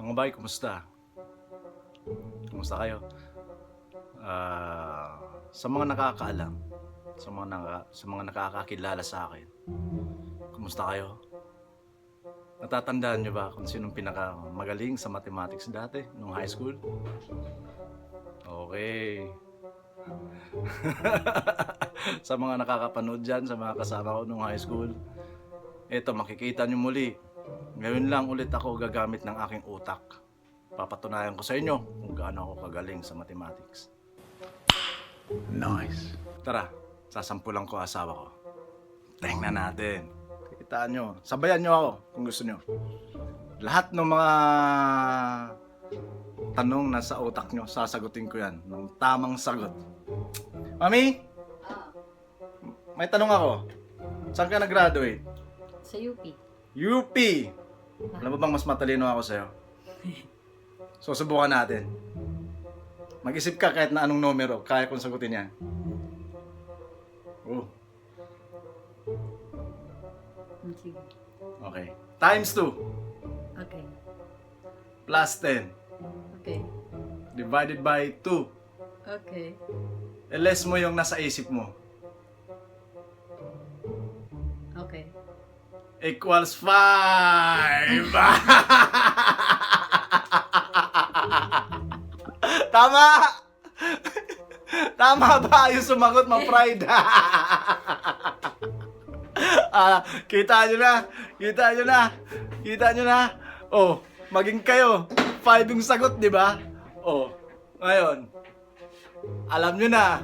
Mga bay, kumusta? Kumusta kayo? Sa mga nakakaalam, sa mga nakakakilala sa akin, kumusta kayo? Natatandaan nyo ba kung sinong pinakamagaling sa mathematics dati, nung high school? Okay. Sa mga nakakapanood dyan, sa mga kasama ko nung high school, eto, makikita nyo muli. Ngayon lang ulit ako gagamit ng aking utak. Papatunayan ko sa inyo kung gaano ako kagaling sa mathematics. Nice. Tara, sasampulan ko asawa ko. Tingnan natin. Kitaan nyo. Sabayan nyo ako kung gusto nyo. Lahat ng mga tanong na sa utak nyo, sasagutin ko yan ng tamang sagot. Mami? May tanong ako. Saan ka nag-graduate? Sa UP. UP! Alam mo bang mas matalino ako sa'yo? Susubukan natin. Mag-isip ka kahit na anong numero, kaya kong sagutin yan. Oh. Sige. Okay. Times 2 Okay. plus 10 Okay. divided by 2. Okay. Less mo yung nasa isip mo. Okay. Equals 5! Tama! Tama ba yung sumagot, ma-pride? Kita nyo na! Kita nyo na! Kita nyo na! Oh, maging kayo. 5 yung sagot, di ba? Oh, ngayon, alam nyo na.